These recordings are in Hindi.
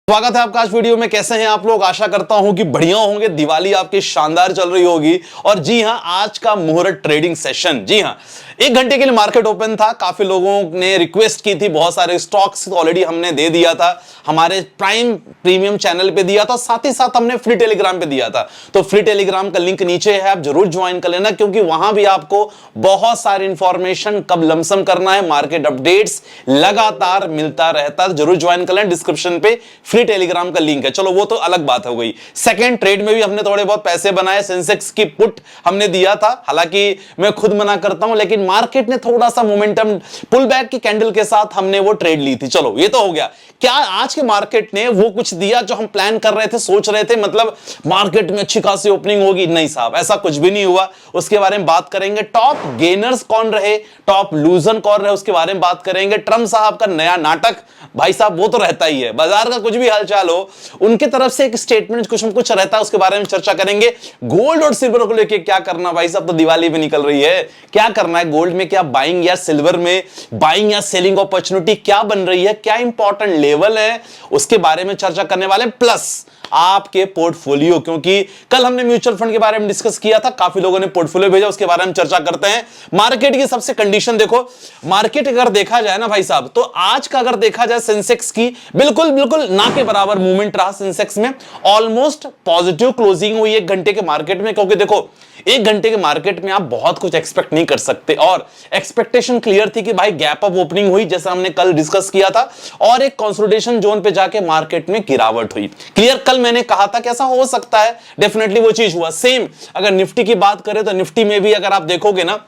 स्वागत है आपका आज वीडियो में। कैसे हैं आप लोग? आशा करता हूं कि बढ़िया होंगे। दिवाली आपकी शानदार चल रही होगी। और जी हां, आज का मुहूर्त ट्रेडिंग सेशन, जी हां, 1 घंटे के लिए मार्केट ओपन था। काफी लोगों ने रिक्वेस्ट की थी, बहुत सारे स्टॉक्स ऑलरेडी हमने दे दिया था, हमारे प्राइम प्रीमियम चैनल पे दिया था, साथ ही साथ हमने फ्री टेलीग्राम पे दिया था। तो फ्री टेलीग्राम का लिंक नीचे है, आप जरूर ज्वाइन कर लेना, क्योंकि वहां भी आपको बहुत सारी इंफॉर्मेशन, कब लमसम करना है, मार्केट अपडेट्स लगातार मिलता रहता है। जरूर ज्वाइन कर लेना, डिस्क्रिप्शन पे फ्री टेलीग्राम का लिंक है। चलो वो तो अलग बात हो गई। सेकंड, ट्रेड में भी हमने थोड़े बहुत पैसे बनाए। सेंसेक्स की पुट हमने दिया था, हालांकि मैं खुद मना करता हूं, लेकिन मार्केट ने थोड़ा सा मोमेंटम पुल बैक की कैंडल के साथ हमने वो ट्रेड ली थी। चलो ये तो हो गया। क्या आज के मार्केट ने वो कुछ दिया जो हम प्लान कर रहे थे, सोच रहे थे, मतलब मार्केट में अच्छी खासी ओपनिंग होगी? नहीं साहब, ऐसा कुछ भी नहीं हुआ। उसके बारे में बात करेंगे। टॉप गेनर्स कौन रहे, टॉप लूजर कौन रहे, उसके बारे में बात करेंगे। ट्रम्प साहब का नया नाटक, भाई साहब वो तो रहता ही है। बाजार का कुछ भी हालचाल हो, उनकी तरफ से एक स्टेटमेंट कुछ न कुछ रहता है, उसके बारे में चर्चा करेंगे। गोल्ड और सिल्वर को लेके क्या करना, भाई साहब तो दिवाली भी निकल रही है, क्या करना है गोल्ड में? क्या बाइंग या सिल्वर में बाइंग या सेलिंग अपॉर्चुनिटी क्या बन रही है, क्या इंपॉर्टेंट लेवल है, उसके बारे में चर्चा करने वाले। प्लस आपके पोर्टफोलियो, क्योंकि कल हमने म्यूचुअल फंड के बारे में डिस्कस किया था, काफी लोगों ने पोर्टफोलियो भेजा, उसके बारे में चर्चा करते हैं। मार्केट की सबसे कंडीशन देखो, मार्केट अगर देखा जाए ना भाई साहब, तो आज का अगर देखा जाए सेंसेक्स की बिल्कुल बिल्कुल ना के बराबर मूवमेंट रहा। सेंसेक्स में ऑलमोस्ट पॉजिटिव क्लोजिंग हुई 1 घंटे के मार्केट में, क्योंकि देखो 1 घंटे के मार्केट में आप बहुत कुछ एक्सपेक्ट नहीं कर सकते, और एक्सपेक्टेशन क्लियर थी कि भाई गैप अप ओपनिंग हुई, जैसा हमने कल डिस्कस किया था, और एक कंसोलिडेशन जोन पे जाके मार्केट में गिरावट हुई। क्लियर, कल मैंने कहा था कि ऐसा हो सकता है, डेफिनेटली वो चीज हुआ। सेम अगर निफ्टी की बात करें तो निफ्टी में भी अगर आप देखोगे ना,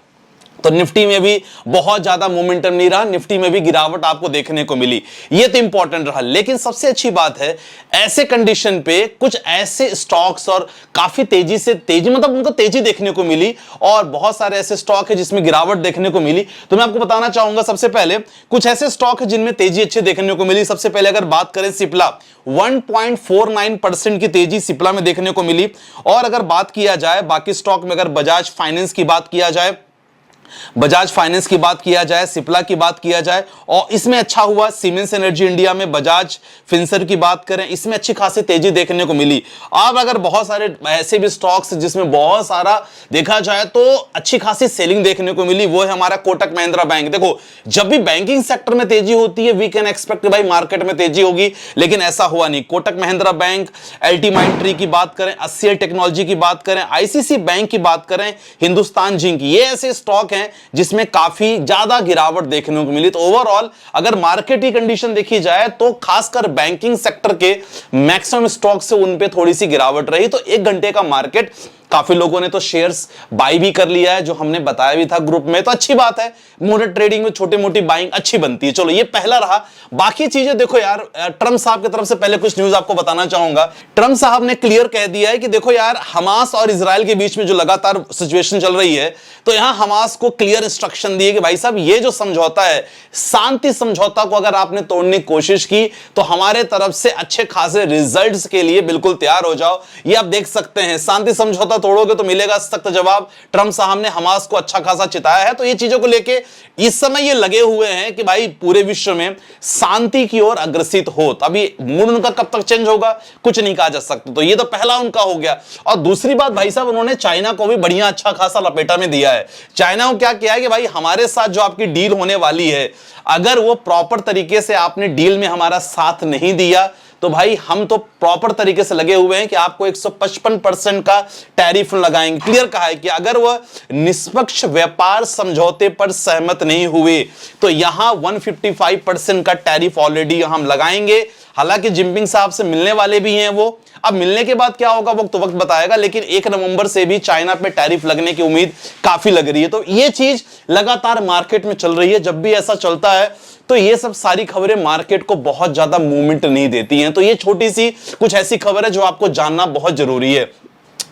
तो निफ्टी में भी बहुत ज्यादा मोमेंटम नहीं रहा, निफ्टी में भी गिरावट आपको देखने को मिली। ये तो इंपॉर्टेंट रहा। लेकिन सबसे अच्छी बात है, ऐसे कंडीशन पे कुछ ऐसे स्टॉक्स और काफी तेजी से मतलब उनको तेजी देखने को मिली, और बहुत सारे ऐसे स्टॉक है जिसमें गिरावट देखने को मिली। तो मैं आपको बताना चाहूंगा, सबसे पहले कुछ ऐसे स्टॉक है जिनमें तेजी अच्छी देखने को मिली। सबसे पहले अगर बात करें सिप्ला, 1.49% की तेजी सिप्ला में देखने को मिली। और अगर बात किया जाए बाकी स्टॉक में, अगर बजाज फाइनेंस की बात किया जाए, सिप्ला की बात किया जाए, और इसमें अच्छा हुआ। सीमेंस एनर्जी इंडिया में बजाज फिंसर की बात करें, इसमें अच्छी खासी तेजी देखने को मिली। अब अगर बहुत सारे ऐसे भी स्टॉक्स जिसमें बहुत सारा देखा जाए तो अच्छी खासी सेलिंग देखने को मिली, वो है हमारा कोटक महिंद्रा बैंक। देखो, जब भी बैंकिंग सेक्टर में तेजी होती है, वी कैन एक्सपेक्ट भाई मार्केट में तेजी होगी, लेकिन ऐसा हुआ नहीं। Kotak Mahindra bank, LT Mindtree की बात करें, एचसीएल टेक्नोलॉजी की बात करें, आईसीसी बैंक की बात करें, हिंदुस्तान जिंक, ये ऐसे स्टॉक जिसमें काफी ज्यादा गिरावट देखने को मिली। तो ओवरऑल अगर मार्केट की कंडीशन देखी जाए तो खासकर बैंकिंग सेक्टर के मैक्सिमम स्टॉक से उन पे थोड़ी सी गिरावट रही। तो 1 घंटे का मार्केट, काफी लोगों ने तो शेयर्स बाई भी कर लिया है, जो हमने बताया भी था ग्रुप में। तो अच्छी बात है, मुहूर्त ट्रेडिंग में छोटी मोटी बाइंग अच्छी बनती है। चलो ये पहला रहा। बाकी चीजें देखो यार, ट्रम्प साहब की तरफ से पहले कुछ न्यूज आपको बताना चाहूंगा। ट्रम्प साहब ने क्लियर कह दिया है कि देखो यार, हमास और इजराइल के बीच में जो लगातार सिचुएशन चल रही है, तो यहां हमास को क्लियर इंस्ट्रक्शन दिए कि भाई साहब, ये जो समझौता है, शांति समझौता को अगर आपने तोड़ने की कोशिश की तो हमारे तरफ से अच्छे खासे रिजल्ट्स के लिए बिल्कुल तैयार हो जाओ। ये आप देख सकते हैं, शांति समझौता तोड़ोगे तो मिलेगा सख्त जवाब। ट्रम्प साहब ने हमास को अच्छा खासा चिताया है। तो ये चीजों को लेके इस समय ये लगे हुए हैं कि भाई पूरे विश्व में शांति की ओर अग्रसित हो। तो अभी मूड उनका कब तक चेंज होगा, कुछ नहीं कहा जा सकता। तो ये तो पहला उनका हो गया। और दूसरी बात भाई साहब, उन्होंने चाइना को भी बढ़िया अच्छा खासा लपेटा में दिया है। चाइना को क्या किया है कि भाई हमारे साथ जो आपकी डील होने वाली है, अगर वो प्रॉपर तरीके से आपने डील में हमारा साथ नहीं दिया, तो भाई हम तो प्रॉपर तरीके से लगे हुए हैं कि आपको 155% का टैरिफ लगाएंगे। क्लियर कहा है कि अगर वह निष्पक्ष व्यापार समझौते पर सहमत नहीं हुए तो यहां 155% का टैरिफ ऑलरेडी हम लगाएंगे। हालांकि जिनपिंग साहब से मिलने वाले भी हैं वो। अब मिलने के बाद क्या होगा वो तो वक्त बताएगा, लेकिन 1 नवंबर से भी चाइना पे टैरिफ लगने की उम्मीद काफी लग रही है। तो ये चीज लगातार मार्केट में चल रही है। जब भी ऐसा चलता है तो ये सब सारी खबरें मार्केट को बहुत ज्यादा मूवमेंट नहीं देती हैं। तो ये छोटी सी कुछ ऐसी खबर है जो आपको जानना बहुत जरूरी है।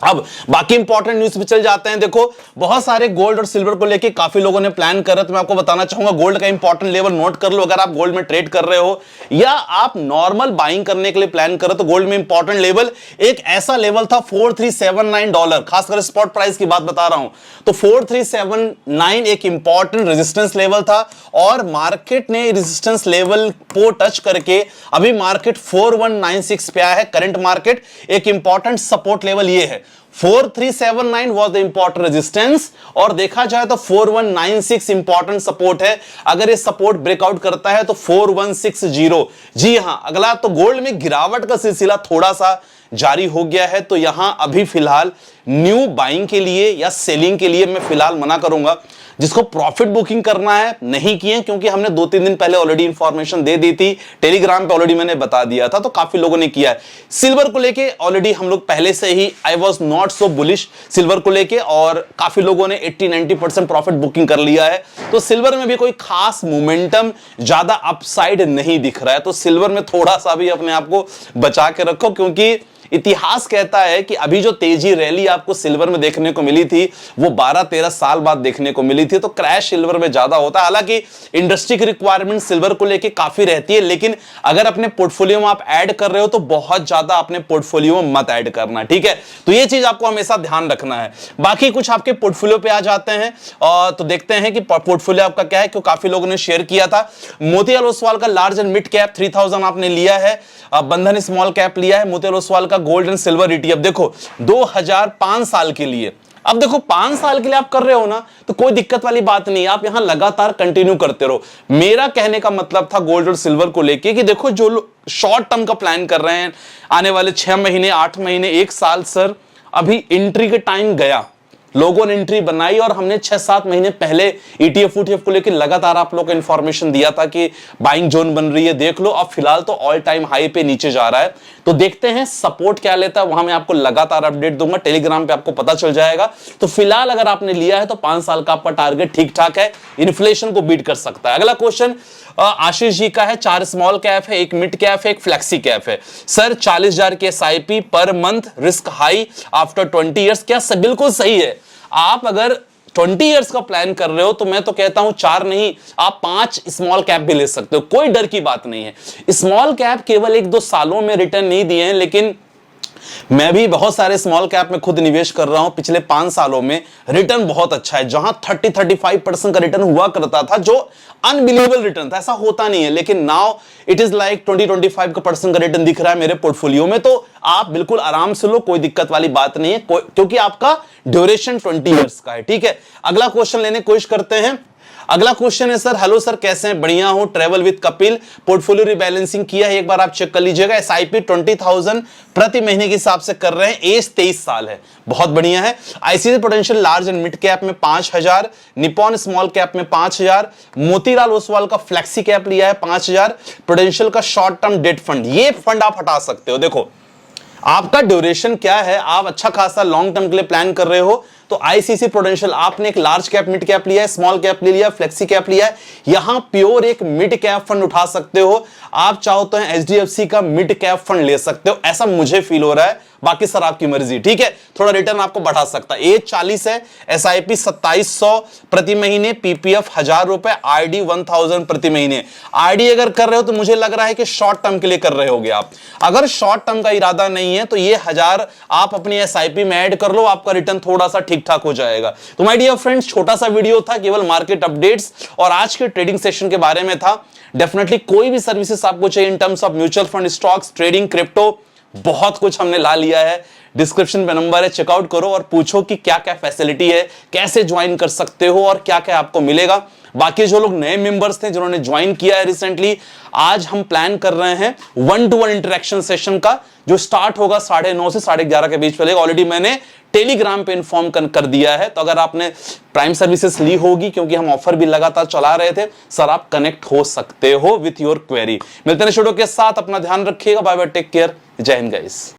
अब बाकी इंपॉर्टेंट न्यूज पे चल जाते हैं। देखो बहुत सारे गोल्ड और सिल्वर को लेके काफी लोगों ने प्लान कर रहे, तो मैं आपको बताना चाहूंगा गोल्ड का इंपॉर्टेंट लेवल नोट कर लो। अगर आप गोल्ड में ट्रेड कर रहे हो या आप नॉर्मल बाइंग करने के लिए प्लान कर रहे हो, तो गोल्ड में इंपॉर्टेंट लेवल एक ऐसा लेवल था $4379, खासकर स्पॉट प्राइस की बात बता रहा हूं, तो 4379 एक इंपॉर्टेंट रेजिस्टेंस लेवल था और मार्केट ने रेजिस्टेंस लेवल को टच करके अभी मार्केट 4196 पे आया है। करंट मार्केट एक इंपॉर्टेंट सपोर्ट लेवल ये है 4379 was the important resistance और देखा जाए तो 4196 इंपॉर्टेंट सपोर्ट है। अगर ये सपोर्ट ब्रेकआउट करता है तो 4160। जी हां, अगला तो गोल्ड में गिरावट का सिलसिला थोड़ा सा जारी हो गया है, तो यहां अभी फिलहाल न्यू बाइंग के लिए या सेलिंग के लिए मैं फिलहाल मना करूंगा। जिसको प्रॉफिट बुकिंग करना है नहीं किए, क्योंकि हमने 2-3 दिन पहले ऑलरेडी इंफॉर्मेशन दे दी थी, टेलीग्राम पे ऑलरेडी मैंने बता दिया था, तो काफी लोगों ने किया है। सिल्वर को लेके ऑलरेडी हम लोग पहले से ही I was not so bullish silver को लेके, और काफी लोगों ने 80-90% प्रॉफिट बुकिंग कर लिया है। तो सिल्वर में भी कोई खास मोमेंटम ज्यादा अपसाइड नहीं दिख रहा है, तो सिल्वर में थोड़ा सा भी अपने आप को बचा के रखो, क्योंकि इतिहास कहता है कि अभी जो तेजी रैली आपको सिल्वर में देखने को मिली थी वो 12-13 साल बाद देखने को मिली थी, तो क्रैश सिल्वर में ज्यादा होता है। हालांकि इंडस्ट्री की रिक्वायरमेंट सिल्वर को लेके काफी रहती है, लेकिन अगर अपने पोर्टफोलियो में आप ऐड कर रहे हो तो बहुत ज्यादा अपने पोर्टफोलियो में मत ऐड करना, ठीक है। तो ये चीज आपको हमेशा ध्यान रखना है। बाकी कुछ आपके पोर्टफोलियो पे आ जाते हैं और तो देखते हैं कि पोर्टफोलियो आपका क्या है, क्योंकि काफी लोगों ने शेयर किया था। मोतीलाल ओसवाल का लार्ज एंड मिड कैप 3000 आपने लिया है, बंधन स्मॉल कैप लिया है, मोतीलाल ओसवाल का गोल्ड एंड सिल्वर ईटीएफ देखो 2005 साल के लिए। अब देखो 5 साल के लिए आप कर रहे हो ना, तो कोई दिक्कत वाली बात नहीं, आप यहां लगातार कंटिन्यू करते रहो। मेरा कहने का मतलब था गोल्ड और सिल्वर को लेके कि देखो जो शॉर्ट टर्म का प्लान कर रहे हैं आने वाले 6 महीने 8 महीने 1 साल, सर अभी एंट्री के टाइम गया, लोगों ने एंट्री बनाई और हमने 6-7 महीने पहले ईटीएफ को लेकर लगातार आप लोगों को इंफॉर्मेशन दिया था कि बाइंग जोन बन रही है, देख लो। अब फिलहाल तो ऑल टाइम हाई पे नीचे जा रहा है, तो देखते हैं सपोर्ट क्या लेता है, वहां मैं आपको लगातार अपडेट दूंगा, टेलीग्राम पे आपको पता चल जाएगा। तो फिलहाल अगर आपने लिया है तो 5 साल का आपका टारगेट ठीक ठाक है, इन्फ्लेशन को बीट कर सकता है। अगला क्वेश्चन आशीष जी का है, 4 स्मॉल कैप है, 1 मिड कैप है, 1 फ्लेक्सी कैप है। सर 40,000 के SIP per month, risk high after 20 years, क्या सब बिल्कुल सही है। आप अगर 20 इयर्स का प्लान कर रहे हो तो मैं तो कहता हूं 4 नहीं, आप 5 स्मॉल कैप भी ले सकते हो, कोई डर की बात नहीं है। स्मॉल कैप केवल 1-2 सालों में रिटर्न नहीं दिए हैं, लेकिन मैं भी बहुत सारे स्मॉल कैप में खुद निवेश कर रहा हूं, पिछले 5 सालों में रिटर्न बहुत अच्छा है। जहां 30-35% का रिटर्न हुआ करता था, जो अनबिलीवेबल रिटर्न था, ऐसा होता नहीं है, लेकिन नाउ इट इज लाइक 20-25% का रिटर्न दिख रहा है मेरे पोर्टफोलियो में। तो आप बिल्कुल आराम से लो, कोई दिक्कत वाली बात नहीं है, क्योंकि आपका ड्यूरेशन 20 इयर्स का है, ठीक है। अगला क्वेश्चन लेने की कोशिश करते हैं। अगला क्वेश्चन है, सर हेलो सर कैसे हैं, बढ़िया हूं, travel with Kapil, portfolio rebalancing किया है, एक बार आप चेक कर लीजिएगा। एसआईपी 20,000 प्रति महीने के हिसाब से कर रहे हैं, एज 23 साल है, बहुत बढ़िया है। ICICI prudential large and mid cap में 5,000, निपॉन स्मॉल कैप में 5,000, मोतीलाल ओसवाल का फ्लेक्सी कैप लिया है 5,000, प्रूडेंशियल का शॉर्ट टर्म डेट फंड, ये फंड आप हटा सकते हो। देखो आपका ड्यूरेशन क्या है, आप अच्छा खासा लॉन्ग टर्म के लिए प्लान कर रहे हो, तो आईसीआईसीआई प्रूडेंशियल आपने एक लार्ज कैप मिड कैप लिया है, स्मॉल कैप ले लिया, फ्लेक्सी कैप लिया है, यहां प्योर एक मिड कैप फंड उठा सकते हो। आप चाहो तो एचडीएफसी का मिड कैप फंड ले सकते हो, ऐसा मुझे फील हो रहा है, बाकी सर आपकी मर्जी, ठीक है। थोड़ा रिटर्न आपको बढ़ा सकता है। एज 40 है, एसआईपी 2700 प्रति महीने, पीपीएफ 1000 रुपए, आरडी 1000 प्रति महीने। आरडी अगर कर रहे हो तो मुझे लग रहा है कि शॉर्ट टर्म के लिए कर रहे होगे आप। अगर शॉर्ट टर्म का इरादा नहीं है तो ये 1000 आप अपनी एसआईपी में ऐड कर लो, आपका रिटर्न थोड़ा सा ठीक ठाक हो जाएगा। तो माय डियर फ्रेंड्स, छोटा सा वीडियो था, केवल मार्केट अपडेट्स और आज के ट्रेडिंग सेशन के बारे में था। डेफिनेटली कोई भी सर्विसेज आपको चाहिए in terms of mutual fund, stocks, trading, crypto, बहुत कुछ हमने ला लिया है। डिस्क्रिप्शन पे नंबर है, चेकआउट करो और पूछो कि क्या क्या फैसिलिटी है, कैसे ज्वाइन कर सकते हो और क्या क्या आपको मिलेगा। बाकी जो लोग नए मेंबर्स थे जिन्होंने ज्वाइन किया है रिसेंटली, आज हम प्लान कर रहे हैं 1-to-1 इंटरेक्शन सेशन का, जो स्टार्ट होगा 9:30 से 11:30 के बीच में। ऑलरेडी मैंने टेलीग्राम पे इन्फॉर्म कर दिया है, तो अगर आपने प्राइम सर्विसेज ली होगी, क्योंकि हम ऑफर भी लगातार चला रहे थे, सर आप कनेक्ट हो सकते हो विथ योर क्वेरी। मिलते हैं शुरू के साथ, अपना ध्यान रखिएगा, बाय बाय, टेक केयर, जय हिंद गाइस।